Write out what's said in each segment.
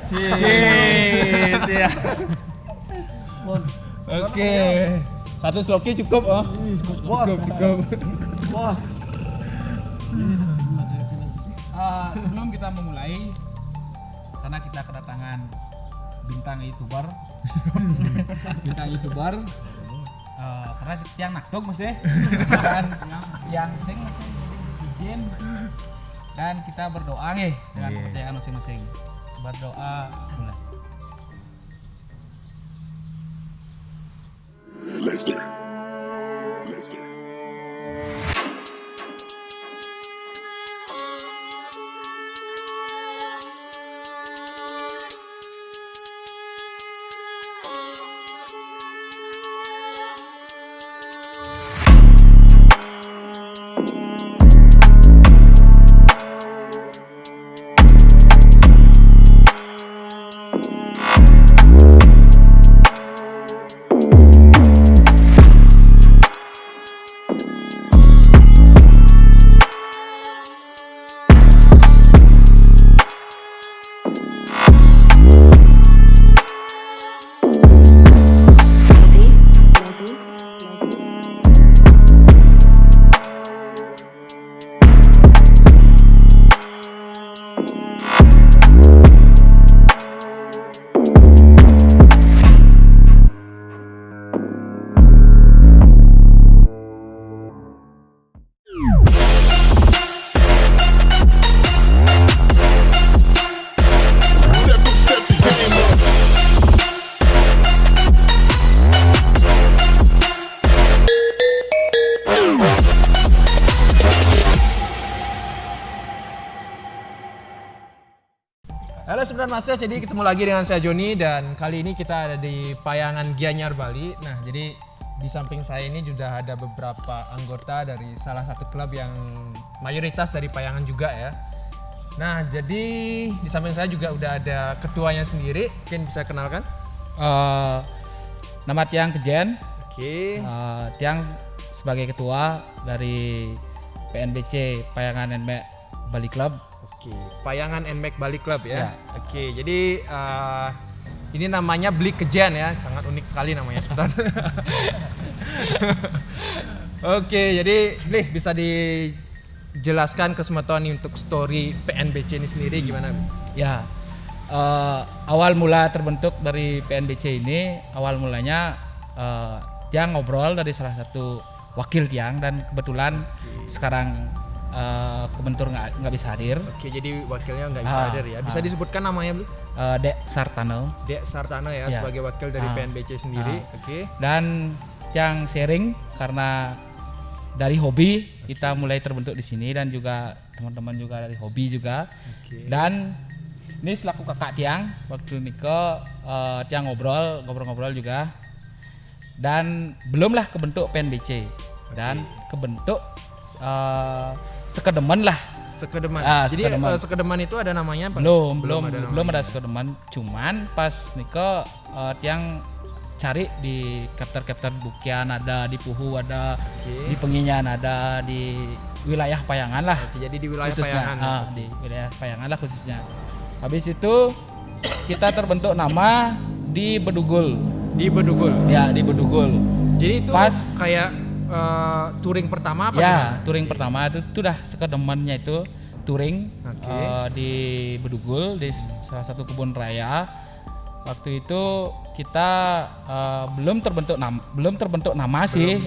Cheers ya. Oke. Satu sloki cukup, oh. Cukup. Wah. Sebelum kita memulai, karena kita kedatangan bintang YouTuber, karena tiang nakdog masih, dan yang sing masih izin, dan kita berdoa nih dengan kepercayaan masing-masing. Berdoa mulai. Lester. Halo Sembilan Master, jadi ketemu lagi dengan saya Joni dan kali ini kita ada di Payangan Gianyar Bali. Nah, jadi di samping saya ini sudah ada beberapa anggota dari salah satu klub yang mayoritas dari Payangan juga ya. Nah, jadi di samping saya juga udah ada ketuanya sendiri, mungkin bisa kenalkan? Nama Tiang Kejen. Oke. Tiang sebagai ketua dari PNBC Payangan NMAC Bali Club. Oke, Payangan NMAC Bali Club ya. Ya. Oke, jadi ini namanya Bli Kejen ya, sangat unik sekali namanya sebentar. Oke, jadi Bli bisa dijelaskan kesemuanya untuk story PNBC ini sendiri gimana? Ya, awal mula terbentuk dari PNBC ini, awal mulanya Tiang ngobrol dari salah satu wakil Tiang dan kebetulan sekarang kebentur nggak bisa hadir. Oke, jadi wakilnya nggak bisa hadir ya. Bisa disebutkan namanya, Bli? Dek Sartano. Dek Sartano ya, sebagai wakil dari PNBC sendiri. Oke. Dan yang sharing karena dari hobi kita mulai terbentuk di sini dan juga teman-teman juga dari hobi juga. Dan ini selaku kakak Tiang waktu Niko Tiang ngobrol juga dan belumlah kebentuk PNBC dan kebentuk Sekedeman lah. Sekedeman. Jadi Sekedeman. Sekedeman itu ada namanya apa? Belum ada Sekedeman. Cuman pas Niko Tiang cari di chapter Bukian ada, di Puhu ada, di Penginyan ada, di wilayah Payangan lah. Jadi di wilayah khususnya, Payangan. Di wilayah Payangan lah khususnya. Habis itu kita terbentuk nama di Bedugul. Di Bedugul. Ya, di Bedugul. Jadi itu pas kayak touring pertama apa? Ya, touring pertama itu dah Sekedemannya itu touring di Bedugul di salah satu kebun raya. Waktu itu kita belum terbentuk nama sih.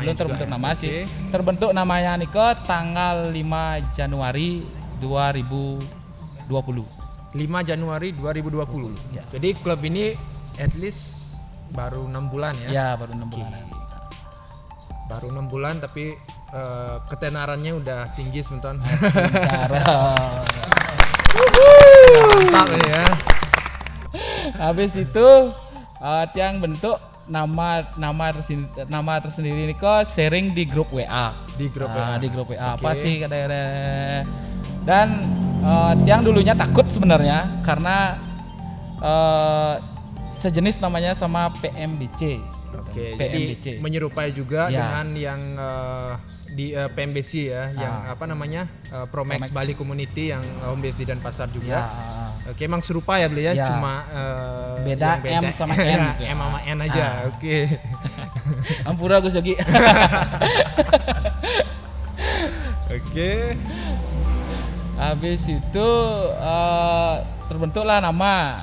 Belum terbentuk nama sih. Terbentuk namanya Niko tanggal 5 Januari 2020. 5 Januari 2020. Ya. Jadi klub ini at least baru 6 bulan ya. Ya, baru 6 bulan. Baru 6 bulan tapi ketenarannya udah tinggi sebentar. Mantap ini ya. Habis itu Tiang bentuk nama tersendiri ini kok sharing di grup WA. Di grup WA. Di grup WA. Apa sih kadang-kadang. Dan Tiang dulunya takut sebenarnya karena sejenis namanya sama PMBC. Oke, PMBC. jadi menyerupai juga dengan yang di PMBC ya, yang apa namanya Promax Bali Community yang home base di Denpasar juga. Ya. Oke, emang serupa ya beli ya, Ya. cuma Beda yang M sama N Ya, gitu. M sama N aja. Oke. Ampura Gus Yogi. Oke. Habis itu terbentuk nama.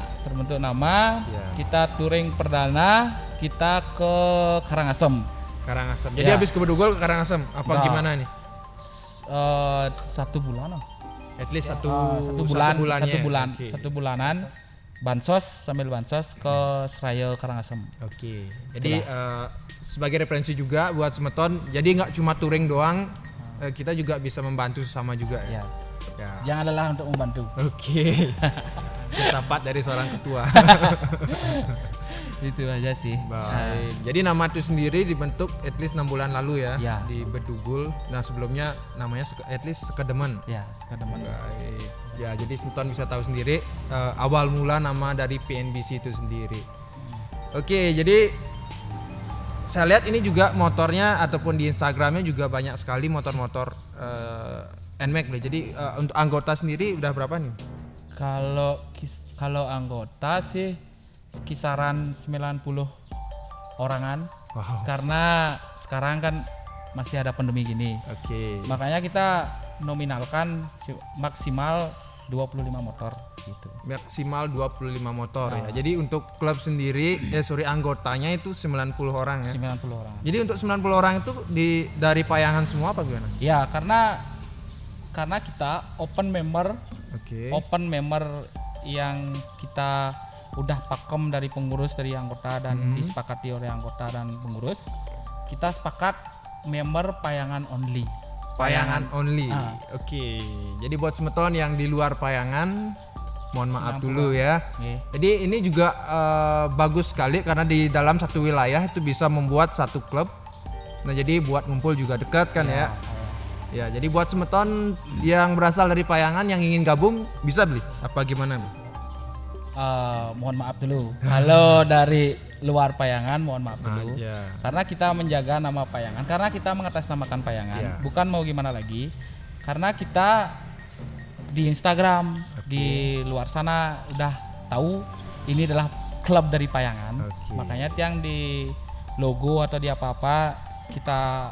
Ya. Kita touring perdana, kita ke Karangasem. Karangasem. Jadi Ya. habis ke Bedugul ke Karangasem apa Nah. gimana nih? 1 bulan. At least satu bulannya. Oke. 1 bulanan. Sambil bansos ke Seraya Karangasem. Oke. Jadi sebagai referensi juga buat Semeton. Jadi nggak cuma touring doang, kita juga bisa membantu sesama juga ya. Ya. Ya. Jangan lelah untuk membantu. Oke. Kesapat dari seorang ketua. Itu aja sih. Baik. Jadi nama itu sendiri dibentuk at least 6 bulan lalu ya, Ya. di Bedugul. Nah sebelumnya namanya at least Sekedemen. Ya, sekedar Baik. Ya jadi Semeton bisa tahu sendiri awal mula nama dari PNBC itu sendiri. Oke, jadi saya lihat ini juga motornya ataupun di Instagramnya juga banyak sekali motor-motor NMAX. Jadi untuk anggota sendiri udah berapa nih? Kalau anggota sih kisaran 90 orangan. Wow. Karena sekarang kan masih ada pandemi gini. Oke. Makanya kita nominalkan maksimal 25 motor gitu. Maksimal 25 motor ya. Jadi untuk klub sendiri anggotanya itu 90 orang ya. 90 orang. Jadi untuk 90 orang itu dari Payangan semua apa gimana? Ya, karena kita open member yang kita udah pakem dari pengurus dari anggota dan disepakati oleh anggota dan pengurus, kita sepakat member Payangan only. Payangan only. Oke. Jadi buat Semeton yang di luar Payangan, mohon maaf dulu ya. Oke. Jadi ini juga bagus sekali karena di dalam satu wilayah itu bisa membuat satu klub. Nah jadi buat ngumpul juga dekat kan ya. Ya jadi buat Semeton yang berasal dari Payangan yang ingin gabung bisa beli apa gimana? Mohon maaf dulu. Kalau dari luar Payangan mohon maaf dulu. Ya. Karena kita menjaga nama Payangan, karena kita mengatasnamakan Payangan, bukan mau gimana lagi. Karena kita di Instagram, di luar sana udah tahu ini adalah klub dari Payangan. Makanya yang di logo atau di apa-apa kita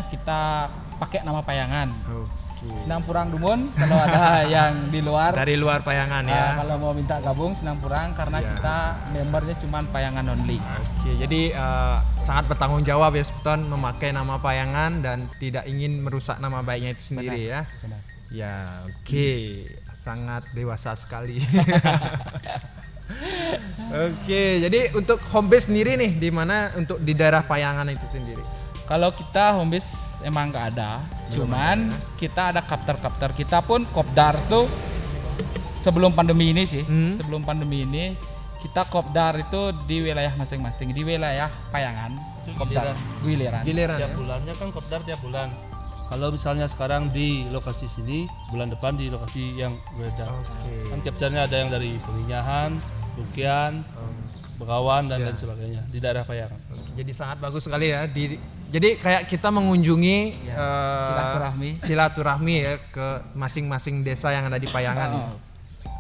kita pakai nama Payangan. Sinampurang Dumun kalau ada yang di luar Dari luar Payangan ya. kalau mau minta gabung Sinampurang karena kita membernya cuma Payangan only. Oke, jadi sangat bertanggung jawab ya Semeton memakai nama Payangan dan tidak ingin merusak nama baiknya itu sendiri ya. Benar. Ya, oke. Sangat dewasa sekali. Oke, jadi untuk home base sendiri nih di mana untuk di daerah Payangan itu sendiri? Kalau kita home base emang nggak ada, cuman kita ada kapter-kapter. Kita pun kopdar tuh sebelum pandemi ini sih, sebelum pandemi ini kita kopdar itu di wilayah masing-masing, di wilayah Payangan, kopdar giliran. Tiap bulannya kan kopdar tiap bulan. Kalau misalnya sekarang di lokasi sini, bulan depan di lokasi yang berbeda. Kan kopdarnya ada yang dari Penginyahan, Bukian, Begawan dan lain sebagainya di daerah Payangan. Jadi sangat bagus sekali ya. Jadi kayak kita mengunjungi silaturahmi ya ke masing-masing desa yang ada di Payangan.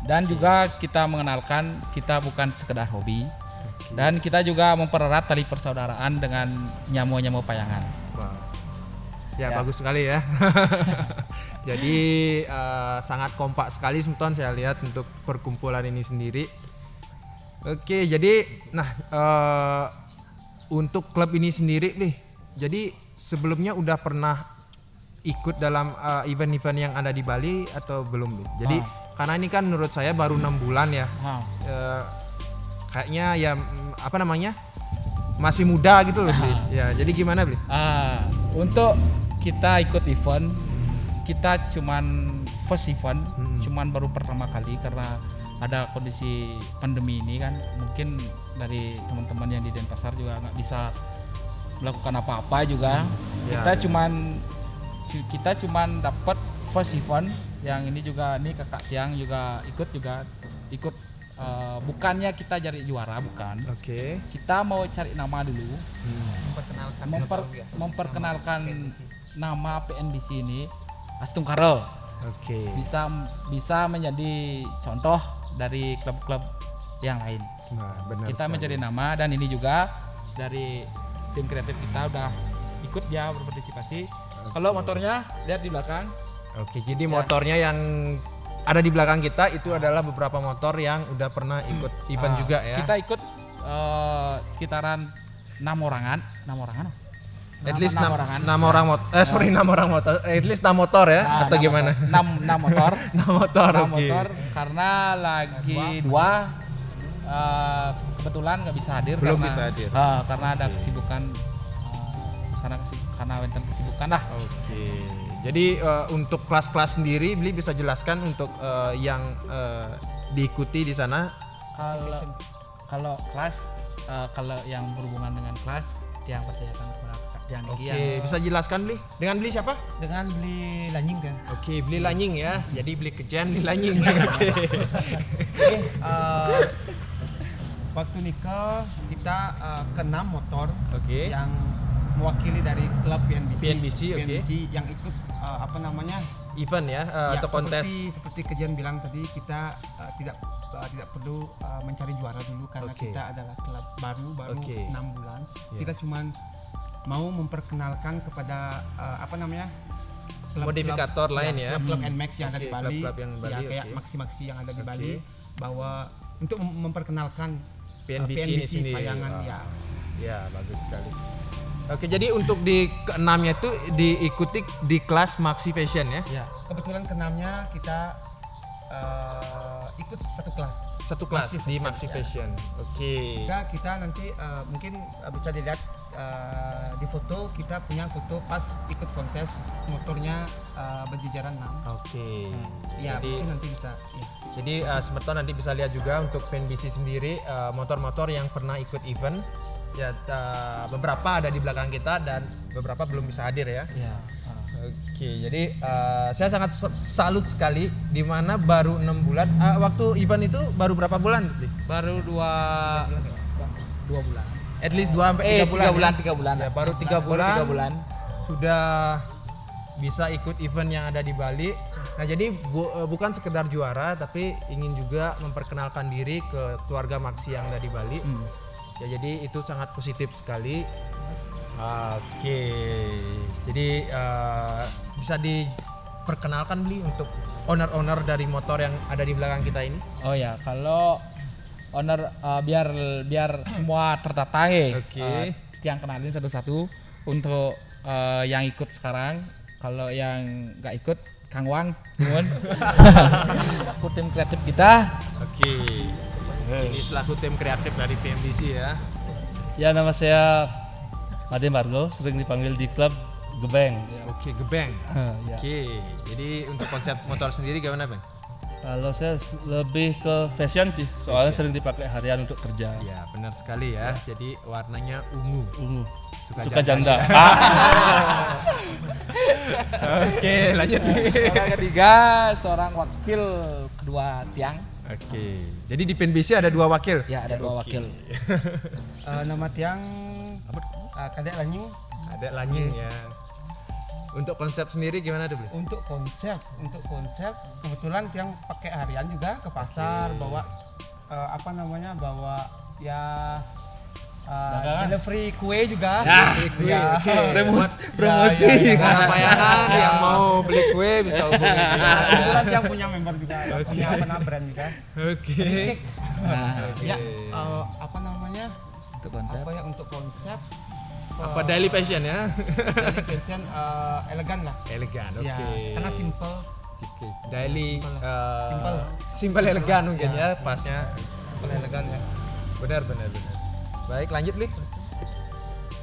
Dan juga kita mengenalkan kita bukan sekedar hobi. Dan kita juga mempererat tali persaudaraan dengan nyamo-nyamo Payangan. Wow. Ya bagus sekali ya. Jadi sangat kompak sekali Semeton saya lihat untuk perkumpulan ini sendiri. Oke, jadi untuk klub ini sendiri nih. Jadi sebelumnya udah pernah ikut dalam event-event yang ada di Bali atau belum nih? Jadi karena ini kan menurut saya baru 6 bulan ya. Kayaknya ya masih muda gitu loh Bli. Ya, jadi gimana Bli? Untuk kita ikut event, kita cuman first event, cuman baru pertama kali karena ada kondisi pandemi ini kan, mungkin dari teman-teman yang di Denpasar juga nggak bisa melakukan apa-apa juga. Kita cuman dapat first event yang ini juga, nih kakak Tiang juga ikut bukannya kita cari juara, bukan. Oke. Kita mau cari nama dulu, memperkenalkan memperkenalkan nama PNBC ini Astung Karo. Oke. Bisa menjadi contoh dari klub-klub yang lain. Nah, benar Kita sekali. mencari nama, dan ini juga dari tim kreatif kita udah ikut ya berpartisipasi. Kalau motornya lihat di belakang. Oke, jadi motornya yang ada di belakang kita itu adalah beberapa motor yang udah pernah ikut event juga ya. Kita ikut sekitaran 6 orangan. At least 6 orangan. orang motor. Sorry, 6 orang motor. At least 6 motor ya atau gimana? 6 motor. 6 motor. 6 Oke. motor karena lagi 2 kebetulan nggak bisa hadir. Belum bisa hadir. Karena ada kesibukan, karena wenten kesibukan lah. Oke. Jadi untuk kelas-kelas sendiri Beli bisa jelaskan untuk yang diikuti di sana. Kalau kelas, kalau yang berhubungan dengan kelas yang percayakan kepada yang Oke, bisa jelaskan Beli? Dengan Beli siapa? dengan beli lanjing kan. Oke, Beli Lanying ya. Jadi Beli Kejen, Beli Lanying. Oke. Waktu nikah kita ke-6 motor Oke. yang mewakili dari klub PNBC, oke. yang ikut Event ya atau kontes. seperti Kejian bilang tadi, kita tidak perlu mencari juara dulu karena Oke. kita adalah klub baru Oke. 6 bulan. Ya. Kita cuman mau memperkenalkan kepada Modifikator lain ya. klub NMAX yang ada Oke, di Bali, klub-klub yang Bali, ya kayak oke. Maxi yang ada di Oke. Bali, bahwa untuk memperkenalkan PNBC ini sendiri. Payangan Wow. ya. Ya, bagus sekali. Oke, jadi untuk di keenamnya itu diikuti di kelas Maxi Fashion ya. Ya. Kebetulan ke-6-nya kita ikut satu kelas. Satu kelas di Maxi ya. Fashion. Oke. Kita nanti mungkin bisa dilihat di foto, kita punya foto pas ikut kontes motornya berjejaran 6. Oke. Ya, Jadi mungkin nanti bisa. Ya. Jadi Semerton nanti bisa lihat juga untuk PNBC sendiri motor-motor yang pernah ikut event. Ya, beberapa ada di belakang kita dan beberapa belum bisa hadir ya. Ya. Oke, jadi saya sangat salut sekali di mana baru 6 bulan. Waktu event itu baru berapa bulan? Baru 2 bulan. At least 2 sampai 3 bulan. 3 bulan. Ya, baru 3 bulan. 3 bulan. Sudah bisa ikut event yang ada di Bali. Nah, jadi bukan sekedar juara tapi ingin juga memperkenalkan diri ke keluarga Maxi yang ada di Bali. Ya, jadi itu sangat positif sekali. Oke, jadi bisa diperkenalkan Beli untuk owner-owner dari motor yang ada di belakang kita ini. Oh ya, kalau owner biar semua terdata ya. Oke. Yang kenalin satu-satu untuk yang ikut sekarang. Kalau yang nggak ikut, Kang Wang, Nuhun. Aku tim kreatif kita. Oke. Ini selaku tim kreatif dari PNBC ya. Ya, nama saya Made Margo, sering dipanggil di klub Gebeng. Oke, Gebeng. Ya. Oke. Jadi untuk konsep motor sendiri gimana, Bang? Kalau saya lebih ke fashion sih, soalnya sering dipakai harian untuk kerja. Ya, benar sekali ya. Jadi warnanya ungu. Ungu. Suka Suka janda. janda. Oke, lanjut. Orang ketiga, seorang wakil kedua tiang. Oke. Jadi di PNBC ada 2 wakil. Ya, ada 2 Oke. wakil. Nama tiang Kadek Lanyu. Ada Lanying ya. Untuk konsep sendiri gimana tuh, Bli? Untuk konsep kebetulan tiang pakai harian juga ke pasar, bawa bawa ya delivery kue juga. Kue. Ya. Oke. Promosi. Para payangan yang mau beli kue bisa hubungi kita. Kebetulan tiang punya member juga, punya brand juga. Oke. Nah, Ya, untuk konsep. untuk konsep Apa daily fashion ya? daily fashion elegan lah. Elegan, oke. Ya, karena simple. Oke. Daily Simple. simple elegan mungkin ya pasnya. Simple elegan ya. Benar. Baik, lanjut Li.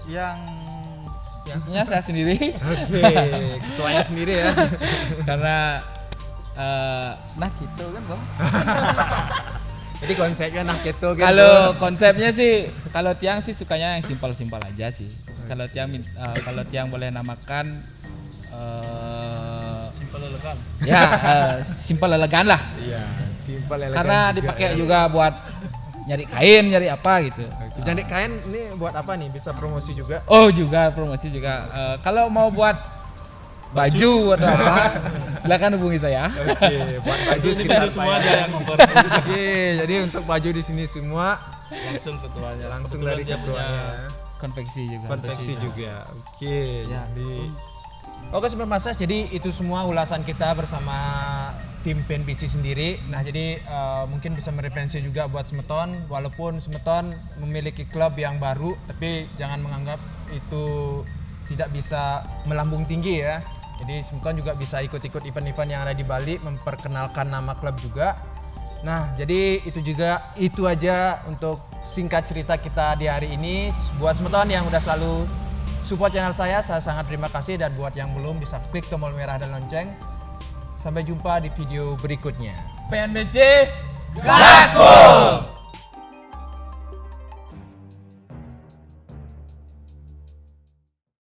Yang pastinya saya sendiri. Oke, ketuanya sendiri ya. Karena nah gitu kan Bang. Jadi konsepnya nah gitu gitu. Kalau konsepnya sih, kalau tiang sih sukanya yang simpel-simpel aja sih. Kalau tiang boleh namakan Simple elegan. ya simpel elegan lah. Iya, simple elegan karena juga, dipakai ya. juga buat nyari kain, nyari apa gitu. Jadi kain ini buat apa nih? Bisa promosi juga? Oh juga promosi juga. Kalau mau buat baju atau apa, silakan hubungi saya. Oke, buat baju Ini sekitar baju semua dia yang nomor. Oke, jadi untuk baju di sini semua Langsung ketuanya. langsung Kebetulan dari dia punya ketuanya. Konveksi juga. Konveksi juga. Oke, jadi oke Sobat Masas, jadi itu semua ulasan kita bersama tim PNPC sendiri. Nah, jadi mungkin bisa mereferensi juga buat Semeton, walaupun Semeton memiliki klub yang baru, tapi jangan menganggap itu tidak bisa melambung tinggi ya. Jadi Semeton juga bisa ikut-ikut event-event yang ada di Bali, memperkenalkan nama klub juga. Nah, jadi itu aja untuk singkat cerita kita di hari ini. Buat Semeton yang udah selalu support channel saya sangat terima kasih, dan buat yang belum bisa klik tombol merah dan lonceng. Sampai jumpa di video berikutnya. PNBC Gaspol.